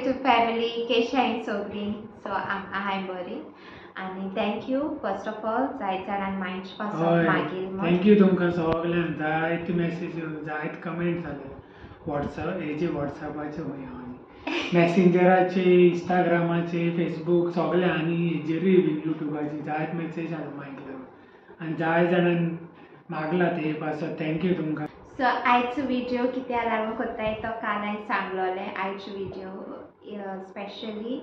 With family केशांय सगळीं सो आहाय बरी आनी थँक्यू फर्स्ट ऑफ ऑल जायत जाणांक मायंड पासून मागीर थँक्यू तुमकां सगळ्यांक जायत मेसेज जायत कमेंट जाले व्हॉट्सअप हेजे व्हॉट्सअपाचे मेसेंजराचे इंस्टाग्रामाचे फेसबूक सगळे आनी हेजेरूय बी युट्यूबाची जायत मेसेज आसा मागीर लागून आनी जाय जाणांक मागला ते पासत थँक्यू तुमकां. सो आयचो व्हिडिओ कित्या लागून कोत्ताय तो काल हांवें सांगलोलें आयचो व्हिडिओ स्पेशली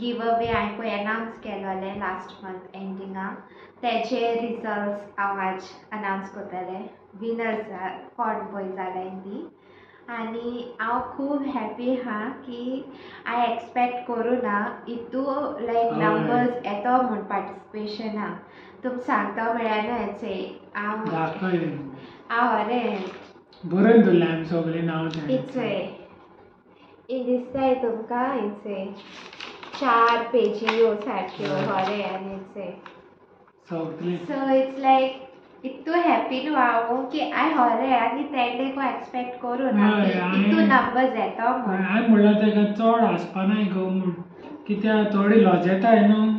गिव अवे हांवें पळय अनावंस केलोलें लास्ट मंथ एंडिंगाक तेजे रिजल्ट्स हांव आज अनावंस कोत्तलें विनर कोण पळय जालें ती आनी हांव खूब हॅपी आहा की हांवें एक्सपेक्ट करूं ना इतू लायक नंबर्स येतो म्हूण पार्टिसिपेशनाक तुमकां सांगता म्हळ्यार हेचे हांव अरे बरोवन दवरलें आमी सगळें नांव इ दिसताय तुमकां हेचे 4 पेजी सारक्यो हरे आनी सो इट्स लायक इतू हॅपी न्हू हांव की हांवें हरे आनी तेंडे को एक्सपेक्ट करूं ना इतू नंबर्स येतो म्हूण हांवें म्हणल्यार तेका चड आसपानाय गो म्हूण कित्याक थोडी लॉजेताय न्हू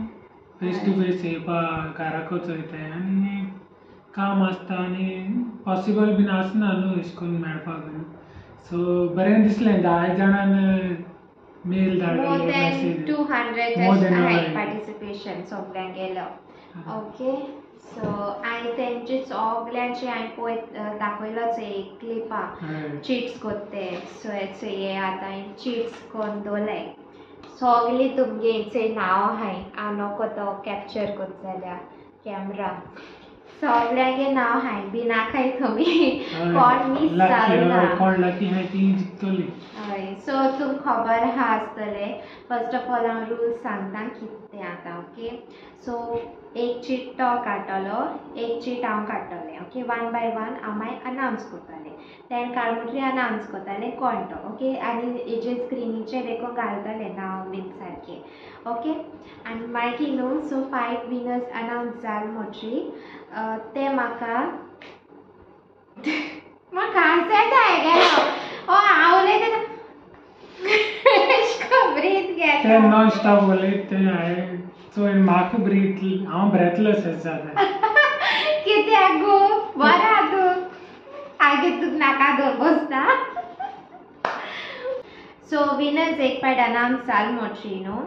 फेस टू फेस येवपाक घराकूच वयताय आनी काम आसता आनी पॉसिबल बीन आसना न्हू अशें करून मेळपाक बीन सो बरें दिसलें जाय जाणांन मेल धाडले मोर देन 200 पार्टिसिपेशन सगळ्यांक गेलो ओके सो हांवें तेंचे सगळ्यांचे हांवें पळय दाखयलोच एक क्लिपां चिट्स कोत्ते सो हे आतां हांवें चिट्स करून दवरले सगळीं तुमगे हेचे नांव आहाय हांव नोको तो कॅप्चर कोत्त जाल्यार कॅमरा सगळ्यांगे नांव आहाय भिनाकाय तुमी कोण मिस जालना कोण लकी आहाय ती जिखतली हय सो तुमकां खबर आहा आसतलें फर्स्ट ऑफ ऑल हांव रूल्स सांगता कितें आतां ओके सो एक चीट तो काडटलो एक चीट हांव काडटलें ओके 1 बाय 1 हांव मागीर अनावंस कोत्तालें तें काड म्हणटरी अनावंस कोत्तालें कोण तो ओके आनी हेजे स्क्रिनीचेर देखून घालतलें नांव बीन सारकें ओके आनी मागीर न्हू सो 5 विनर्स अनावंस जाल म्हणटरी ते म्हाका हांसायच गेलो हांव उलयता ब्रीथ ते नॉन स्टॉप उलयत ते हांवें सो म्हाका ब्रीथ हांव ब्रेथलेस जाता कित्याक गो बरा तूं आगे तुका नाका दवर बसता सो विनर्स एक पाट अनावंस जाल म्हणटरी न्हू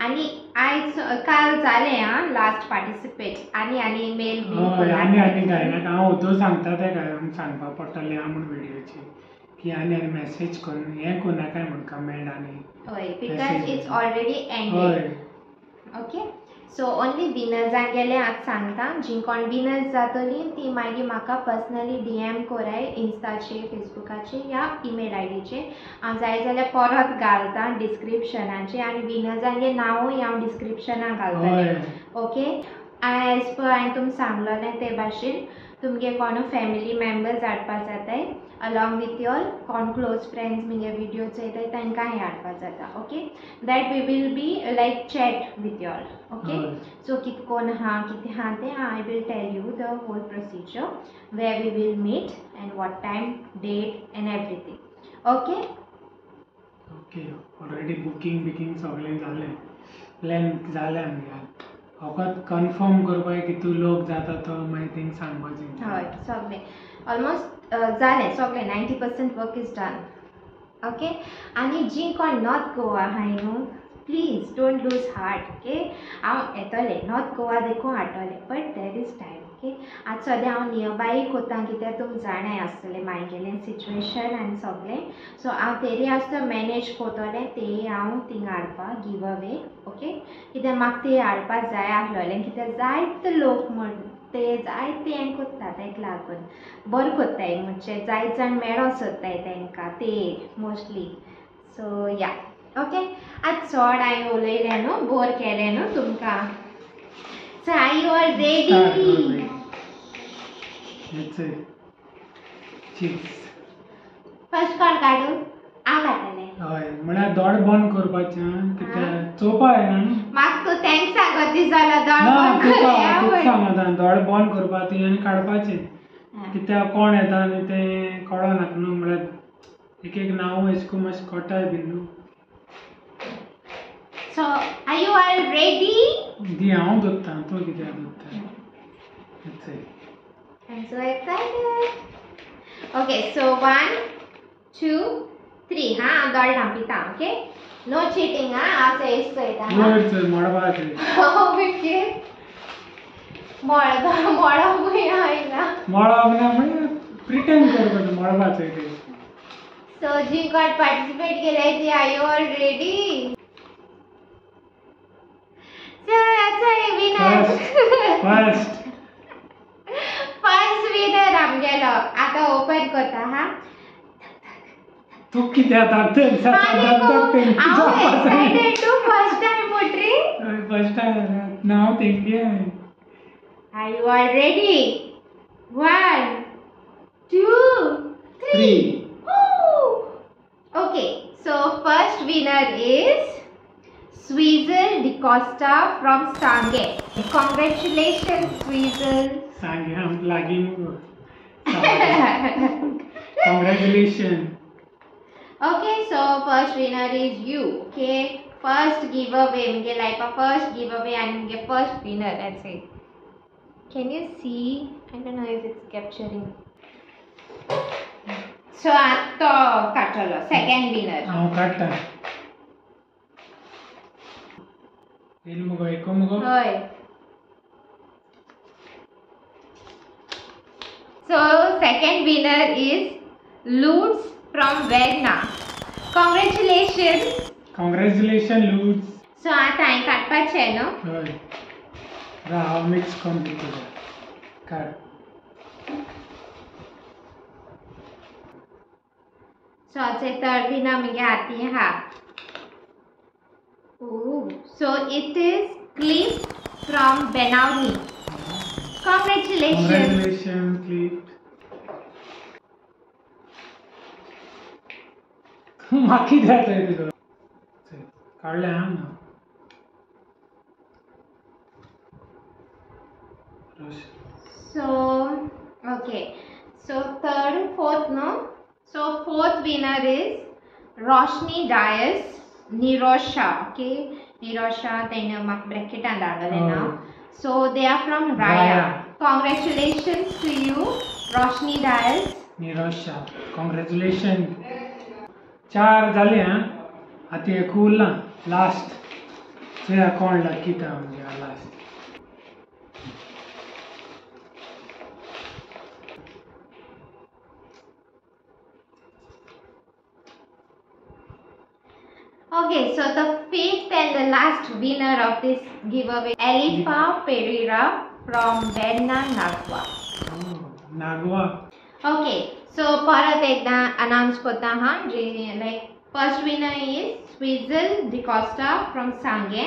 आनी आयज काल जालें आं लास्ट पार्टिसिपेट आनी मेल बी आनी गायनाक हांव वचून सांगता तेका सांगपाक पडटलें आं म्हूण व्हिडिओचेर की आनी मेसेज करून हें कोनाकाय म्हूण कमेंट आनी हय because it's already ended okay so only विनर्सांक गेले आज सांगता जीं कोण विनर्स जातलीं ती मागीर म्हाका पर्सनली DM कोराय इंस्टाचेर फेसबुकाचेर या ईमेल आयडीचेर हांव जाय जाल्यार परत घालता डिस्क्रिप्शनाचेर आनी विनर्सांगे नांवूय हांव डिस्क्रिप्शनाक घालतलें ओके एज पर हांवें तुमकां सांगलोलें ते भाशेन तुमगे कोण फॅमिली मेंबर्स हाडपाक जाताय अलॉंग विथ योर कोण क्लोज फ्रेंड्स म्हणजे व्हिडिओ चोयताय तांकांय हाडपाक जाता okay that we will be like chat with your okay so कितें कोण आहा कितें आहा तें I will tell you the whole procedure where we will meet and what time date and everything okay okay already booking सगळें जालें plan जालें आमगे फकत कन्फर्म करपाक कितू लोक जाता तो मागीर तेंक सांगपाचें हय सगळें ऑलमोस्ट जालें सगळें 90% वर्क इज डन ओके आनी जीं कोण नॉर्थ गोवा आहाय न्हू please don't lose heart okay हांव येतलें नॉर्थ गोवा देखून हाडटलें but there is time okay आज सद्या हांव नियरबाय कोत्ता कित्याक तुमकां जाणाय आसतलें मागेलें सिच्युएशन आनी सगळें सो हांव तेरी आसता मॅनेज कोतोलें तें हांव थिंग हाडपाक गिव अवे ओके कित्याक म्हाका तें हाडपाक जाय आसलोलें कित्याक जायते लोक म्हण ते जायते हें कोत्ता ताका लागून बरें कोत्ताय म्हणजे जायत जाण मेळो सोदताय तांकां ते मोस्टली सो या ओके आज चड हांवें उलयलें न्हू बोर केलें न्हू तुमकां so are you are ready first कोण काडू हांव काडटलें हय म्हळ्यार दोड बंद करपाचें कित्याक चोवपा येना न्हू म्हाका तूं थँक्स सांगत दिसलो दोड बंद तुका सांगता दोड बंद करपा ती आनी काडपाचें कित्याक कोण येता आनी तें कळनाका न्हू म्हळ्यार एक नांव अशें करून मातशें कोटाय बीन न्हू So, are you all ready? दी हांव दोत्ता तो कित्याक दोत्ता That's it. I'm so excited. Okay, so 1, 2, 3. I'm going to okay? No cheating, I'll say it's good. Words ಮಾಡಬಾರ್ದು Okay. म्हणजे प्रिटेंड करपाचें ಮಾಡಬಾರ್ದು ಇದೆ So, you got participate केल्याची. Are you all ready? So, that's a winner. First First winner आमगेलो. आता open करता हा. तू कित्याक धाकटे I'm excited to first time Putri. First time नाव तेंगे Are you all ready? 1, 2, 3. 3 Woo! Okay, so first winner is Sweezel DeCosta from Sange. Congratulations, Sweezel. सांगे हम लागी मुगो congratulation Okay, so first winner is you. Okay, first giveaway. मुझे like a first giveaway and मुझे first winner. That's it. Can you see? I don't know if it's capturing. So आता काटलो second winner. हांव काडटा L मुगो एको मुगो Hoy. So second winner is Lutz from Verna. Congratulations. Congratulation Lutz So आता हांवें काडपाचें न्हू. हय हांव मिक्स करून दिता काड So it's a third winner मुगे हाती हा. Ooh. So it is Cliff from Benavli. Congratulations. Congratulation clip माखी द्यायचं आहे तुझं काढले हा ना So okay. So third, fourth, no. So fourth winner is Roshni Dias, Nirosha. Okay, Nirosha. They know mak bracket and now. So they are from Raya. Raya. Congratulations to you, Roshni Dias. Nirosha congratulation 4 झाले हा आता एक Urla last तुझ्या अकाउंटला किती म्हणजे last Okay, so the fifth and the last winner of this giveaway, Elifa Pereira from Verna Nagwa. Nagwa Okay, so परत एकदा announce करता हा जे like first winner is Sweezel DeCosta from Sange.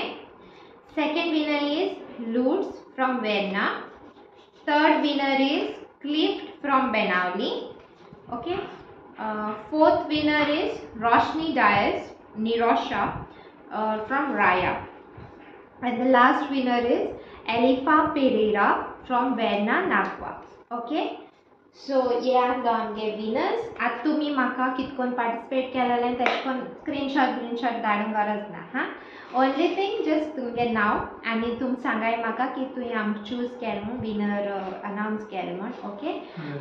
Second winner is Lutz from Verna. Third winner is Cliff from Benavli. Okay. Fourth winner is Roshni Dias, Nirosha from Raya. And the last winner is Elifa Pereira from Verna Nagwa. Okay. So yeah, the winners. At तुम्ही माका कितकोन participate केलेले तेचकोन screenshot धाडूंक गरज ना हा. Only thing just तुमगे नाव आणि तुम सांगाय माका की तुवें आमक चूज केलें म्हूण विनर अनाउन्स केलें म्हूण ओके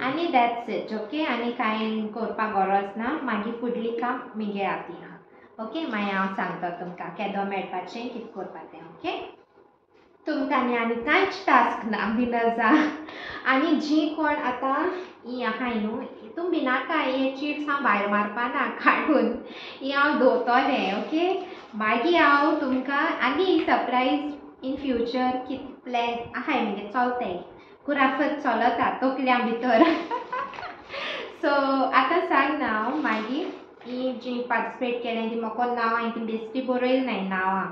आणि दॅट्स इट ओके आणि कांय करपाक गरज ना मागीर फुडली काम मिगे हाती हा ओके मागीर हांव सांगता तुमकां केदो मेळपाचें कितें करपाचें ओके तुमकां आनी कांयच टास्क ना विनर्सा आनी जीं कोण आतां ही आहाय न्हू तुम भिनाका हे चिट्स हांव भायर मारपा ना काडून ही हांव दवरतलें ओके मागीर हांव तुमकां आनी सरप्रायज इन फ्युचर कितें प्लॅन आहाय म्हणजे चलताय कुराफत चलता तकल्या भितर सो आतां सांग ना हांव मागीर ही जी पार्टिसिपेट केलें ती म्हाका नांव हांवें ती बेश्टी बरयलें नाय नांवां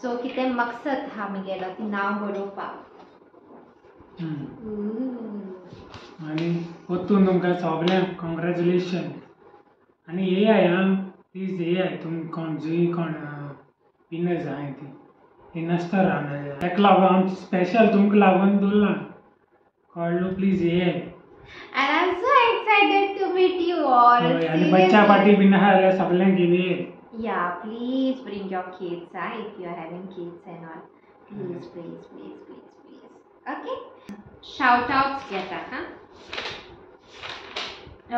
सो कितें मकसद हा म्हगेलो ती नांव बरोवपाक आणि वतून तुमकां सगळ्यांक कॉन्ग्रेचुलेशन आणि हे आय आं प्लीज हे आय तुम कोण जी कोण विनर्स आहाय ती नासता रावना ताका लागून आम स्पेशल तुमकां लागून दवरला कळ्ळो please hey I And I'm so excited to meet you all. आणि बच्चा पार्टी बीन आहा रे सगळ्यांक घेवन ये Yeah, please bring your kids, if you are having kids and all. Please, please, please, please, please. Okay? Shout outs get that, huh?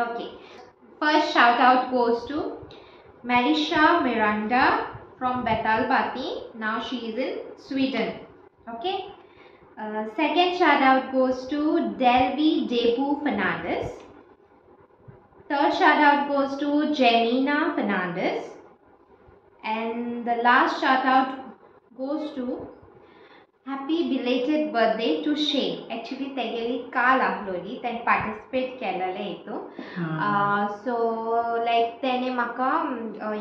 Okay. First shout out goes to Marisha Miranda from Betalbati. Now she is in Sweden. Okay. Second shout out goes to Delvi Debu Fernandez. Third shout out goes to Janina Fernandez. And the last shout out goes to happy belated birthday to Shane. Actually, तेगेली काल आसलोली तें participate केलेलें हितून. So like तेणे म्हाका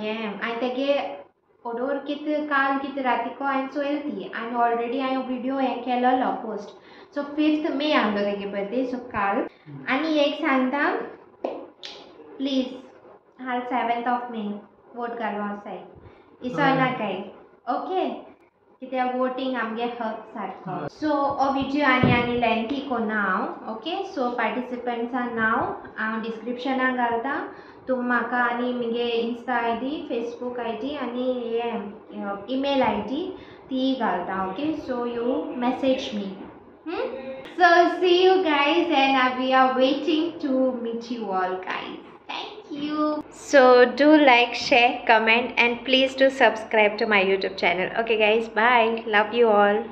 हें हांवें तेगे odour कितें काल कितें रातीको हांवें चोयली आनी ऑलरेडी हांवें व्हिडिओ हें केलेलो पोस्ट. सो 5th May आसलो तेगे बर्थडे. सो काल आनी एक सांगता please hall 7th May vote घालूं आसाय इसोना काय. ओके कित्याक वोटींग आमगे हक सारको. सो हो व्हिडिओ आनी लेंथी कोना हांव. ओके सो पार्टिसिपंट्सां नांव हांव डिस्क्रिप्शनाक घालता. तुम म्हाका आनी म्हगे इंस्टा ID, फेसबूक ID आनी हें ईमेल ID ती घालता. Okay so you message me. So see you guys and we are waiting to meet you all guys. Thank you. So do like, share, comment and please do subscribe to my YouTube channel. Okay guys, bye. Love you all.